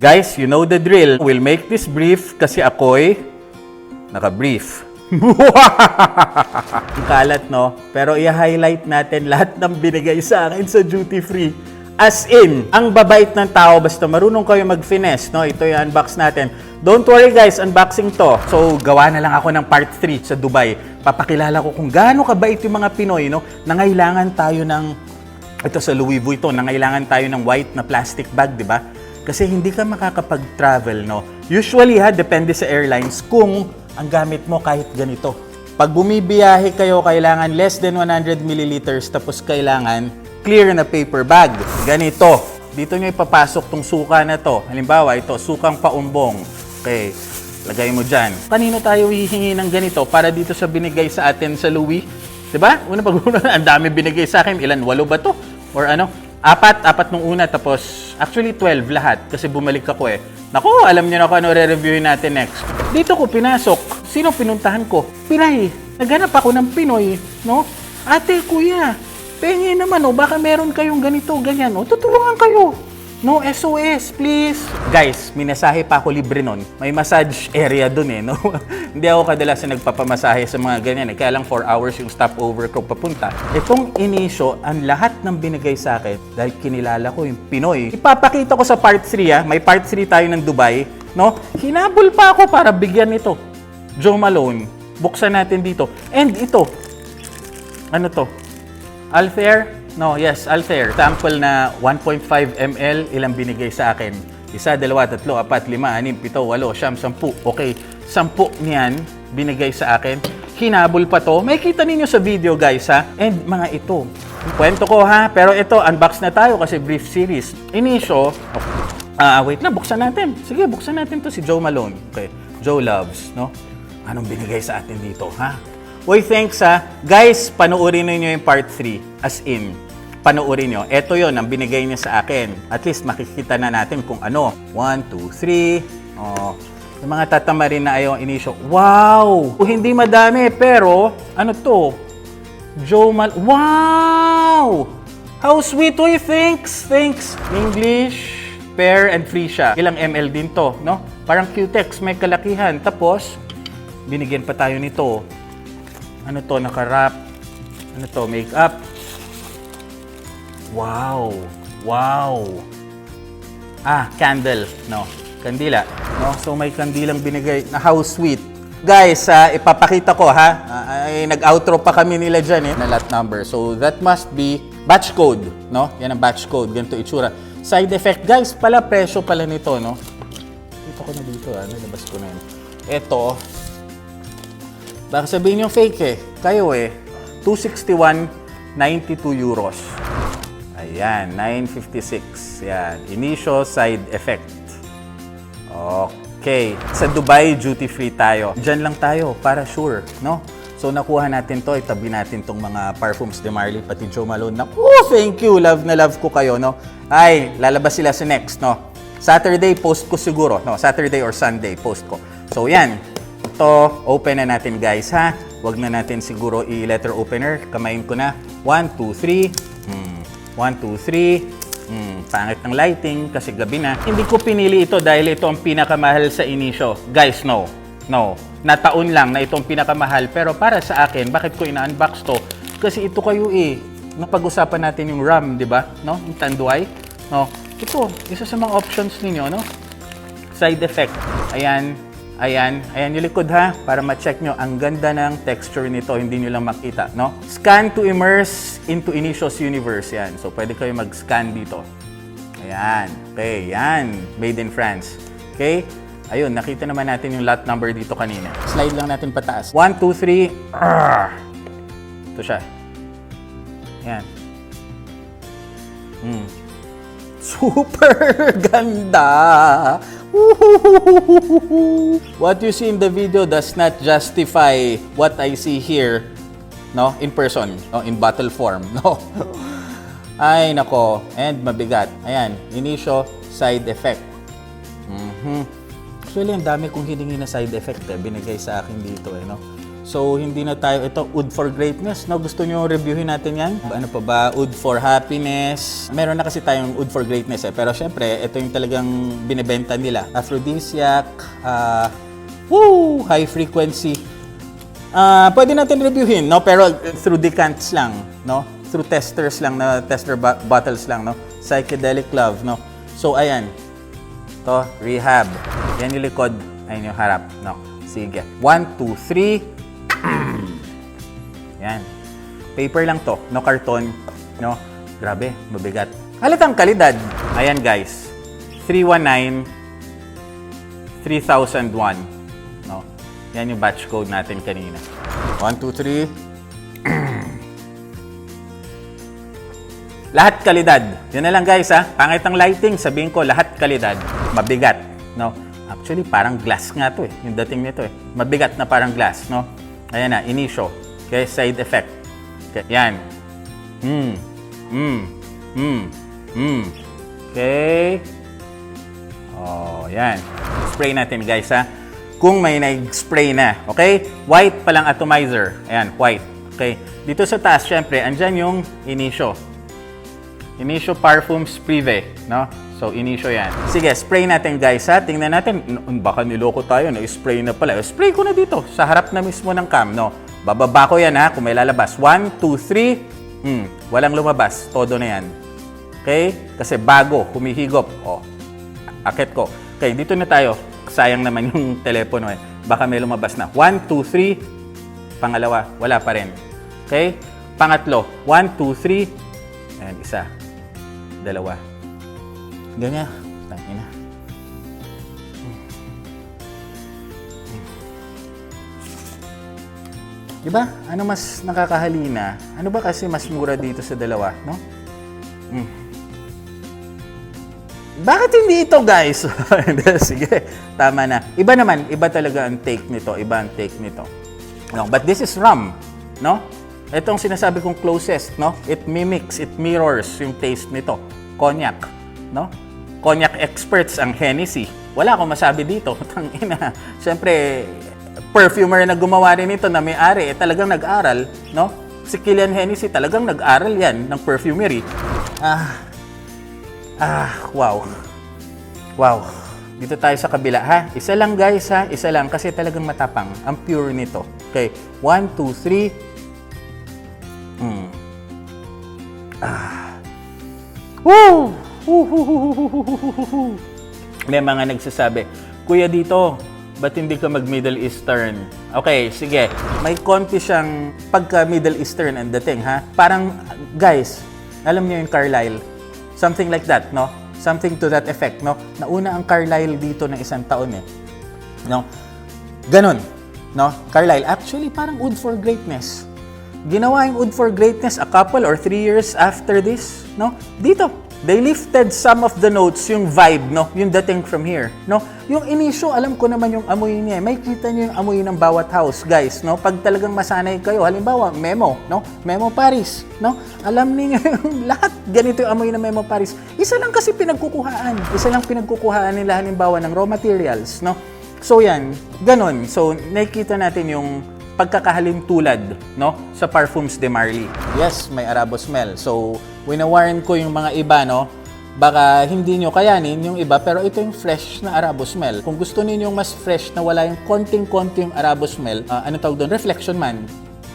Guys, you know the drill. We'll make this brief kasi ako'y naka-brief. Ang kalat, no? Pero i-highlight natin lahat ng binigay sa akin sa duty free. As in, ang babait ng tao basta marunong kayo mag-finesse, no? Ito yung unbox natin. Don't worry guys, unboxing to. So, gawa na lang ako ng part 3 sa Dubai. Papakilala ko kung gaano kabait yung mga Pinoy, no? Nangailangan tayo ng, ito sa Louis Vuitton, nangailangan tayo ng white na plastic bag, di ba? Kasi hindi ka makakapag-travel, no? Usually, depende sa airlines kung ang gamit mo kahit ganito. Pag bumibiyahe kayo, kailangan less than 100 milliliters, tapos kailangan clear na paper bag. Ganito. Dito nyo ipapasok tong suka na to. Halimbawa, ito, sukang paumbong. Okay, lagay mo dyan. Kanino tayo hihingi ng ganito para dito sa binigay sa atin sa Louis? Diba? Ang dami binigay sa akin. Ilan? 8 ba to? Or ano? Apat nung una, tapos actually 12 lahat kasi bumalik ako eh. Naku, alam niyo na kung ano re-reviewin natin next. Dito ko pinasok. Sino pinuntahan ko? Pinay. Naghanap ako ng Pinoy, no? Ate, kuya, pengi naman, oh, baka meron kayong ganito, ganyan, oh, tutulungan kayo. No, SOS, please. Guys, minasahe pa ako libre nun. May massage area dun eh, no? Hindi ako kadalasan nagpapamasahe sa mga ganyan eh. Kaya lang 4 hours yung stopover ko papunta. Itong inisyo, ang lahat ng binigay sa akin dahil kinilala ko yung Pinoy. Ipapakita ko sa part 3 May part 3 tayo ng Dubai, no? Hinabol pa ako para bigyan ito. Jo Malone. Buksan natin dito. And ito. Ano to? Altair? No, yes, Altair. Sample na 1.5 ml, ilang binigay sa akin. 1, 2, 3, 4, 5, 6, 7, 8, 9, 10. Okay, 10 niyan binigay sa akin. Hinabol pa to. May kita ninyo sa video, guys, ha? And mga ito. Kwento ko, ha? Pero ito, unbox na tayo kasi brief series. Inisyo, wait lang, buksan natin. Sige, buksan natin to si Jo Malone. Okay, Joe Loves, no? Anong binigay sa atin dito, ha? Uy, thanks ha. Guys, panoorin niyo yung part 3. As in, panoorin nyo. Ito yon ang binigay niya sa akin. At least makikita na natin kung ano. 1, 2, 3. Oh, yung mga tatamarin na ayaw inisyo. Wow! Hindi madami, pero ano to? Wow! How sweet! Uy, thanks! Thanks! English, pair, and free siya. Ilang ml din to, no? Parang Q-Tex, may kalakihan. Tapos, binigyan pa tayo nito. Ano to? Naka-wrap. Ano to? Makeup. Wow! Wow! Candle. No. Kandila. No? So, may kandilang binigay na how sweet. Guys, ipapakita ko ha. Nag-outro pa kami nila dyan eh. Na lot number. So, that must be batch code. No? Yan ang batch code. Ganito itsura. Side effect. Guys, pala presyo pala nito. No? Dito ko na dito. Nalabas ko na yun. Ito. Baka sabihin yung fake eh. Kayo eh. 261.92 euros. Ayan, 956. Yan, initial side effect. Okay. Sa Dubai, duty-free tayo. Diyan lang tayo, para sure, no? So, nakuha natin to. Itabi natin tong mga parfums de Marley, pati Jo Malone. Thank you. Love na love ko kayo, no? Ay, lalabas sila sa next, no? Saturday, post ko siguro. No, Saturday or Sunday, post ko. So, yan. Ito, open na natin, guys, ha? Huwag na natin siguro i-letter opener. Kamayin ko na. 1, 2, 3. 1, 2, 3. Pangit ng lighting kasi gabi na. Hindi ko pinili ito dahil ito ang pinakamahal sa inisyo. Guys, no. No. Nataon lang na itong pinakamahal. Pero para sa akin, bakit ko ina-unbox to? Kasi ito kayo eh. Napag-usapan natin yung RAM, di ba? No? Yung Tanduay. No? Ito, isa sa mga options ninyo, no? Side effect. Ayan. Ayan yung likod ha, para ma-check nyo. Ang ganda ng texture nito, hindi nyo lang makita, no? Scan to immerse into Initios universe, yan. So, pwede kayo mag-scan dito. Ayan. Okay, yan. Made in France. Okay? Ayun, nakita naman natin yung lot number dito kanina. Slide lang natin pataas. 1, 2, 3. Ito siya. Yan. Super ganda! What you see in the video does not justify what I see here, no, in person, no, in bottle form, no. Ay nako, and mabigat. Ayan, inisyo side effect. Actually, ang dami kong hiningi na side effect binigay sa akin dito no. So, hindi na tayo, ito, Oud for Greatness, no? Gusto nyo reviewin natin yan? Ano pa ba? Oud for Happiness. Meron na kasi tayong Oud for Greatness, eh. Pero syempre, ito yung talagang binibenta nila. Aphrodisiac, high frequency. Pwede natin reviewin, no? Pero through decants lang, no? Through testers lang, na tester bottles lang, no? Psychedelic Love, no? So, ayan. To, Rehab. Yan yung likod, ayun yung harap, no? Sige. 1, 2, 3. Yan. Paper lang to, no karton, no? Grabe, mabigat. Halatang kalidad. Ayan guys. 319 3001. No? Yan yung batch code natin kanina. 1, 2, 3. Lahat kalidad. Yun na lang guys ha. Pangit ang lighting, sabihin ko lahat kalidad. Mabigat, no? Actually, parang glass nga to eh. Yung dating nito eh. Mabigat na parang glass, no? Ayan na, inisyo. Okay, side effect. Okay, yan. Okay. Oh, yan. Spray natin guys ha. Kung may nag-spray na, okay? White pa lang atomizer. Ayan, white. Okay. Dito sa taas, syempre, andyan yung inisyo. Inisyo Parfums Privé, no? So, inisyo yan. Sige, spray natin guys ha. Tingnan natin. Baka niloko tayo, na-spray na pala. Spray ko na dito, sa harap na mismo ng cam, no? Bababa ko yan ha, kung may lalabas. 1, 2, 3. Walang lumabas. Todo na yan. Okay? Kasi bago, humihigop. O, akit ko. Okay, dito na tayo. Sayang naman yung telepono eh. Baka may lumabas na. 1, 2, 3. Pangalawa, wala pa rin. Okay? Pangatlo, 1, 2, 3. Ayan, isa. Dalawa. Ganyan. Tangina. Diba? Ano mas nakakahalina? Ano ba kasi mas mura dito sa dalawa, no? Bakit hindi ito, guys? Sige, tama na. Iba naman, iba talaga ang take nito. Iba ang take nito. No, but this is rum, no? Itong sinasabi kong closest, no? It mimics, it mirrors yung taste nito. Cognac, no? Cognac experts ang Hennessy. Wala akong masabi dito. Tangina. Siyempre, perfumer na gumawa rin ito na may-ari, talagang nag-aral, no? Si Kilian Hennessy talagang nag-aral yan ng perfumery. Wow. Wow. Dito tayo sa kabila, ha? Isa lang guys, ha? Isa lang kasi talagang matapang. Ang pure nito. Okay. 1, 2, 3. Woo! May mga nagsasabi, Kuya dito, ba't hindi ka mag-Middle Eastern? Okay, sige. May konti siyang pagka-Middle Eastern ang dating, ha? Parang, guys, alam niyo yung Carlyle? Something like that, no? Something to that effect, no? Nauna ang Carlyle dito ng isang taon, eh. No? Ganon, no? Carlyle, actually, parang Oud for Greatness. Ginawa yung Oud for Greatness a couple or 3 years after this, no? Dito. They lifted some of the notes, yung vibe, no? Yung dating from here, no? Yung inisyo, alam ko naman yung amoy niya. May kita niyo yung amoy ng bawat house, guys, no? Pag talagang masanay kayo, halimbawa, Memo, no? Memo Paris, no? Alam niyo yung lahat, ganito yung amoy ng Memo Paris. Isa lang kasi pinagkukuhaan. Isa lang pinagkukuhaan nila, halimbawa, ng raw materials, no? So, yan. Ganon. So, nakikita natin yung pagkakahalin tulad, no, sa Parfums de Marly. Yes, may Arabo smell. So, winawarn ko yung mga iba, no, baka hindi nyo kayanin yung iba, pero ito yung fresh na Arabo smell. Kung gusto niyo yung mas fresh na wala yung konting-konti yung Arabo smell, ano tawag doon? Reflection Man.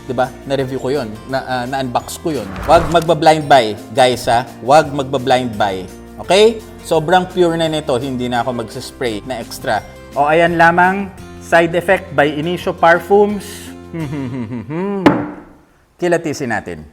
'Di ba? Na-review ko 'yon, na-unbox ko 'yon. Huwag magba-blind buy, guys, ha. Huwag magba-blind buy. Okay? Sobrang pure na nito, hindi na ako magsa-spray na extra. O ayan lamang, side effect by Initio Parfums. Kilatisin natin.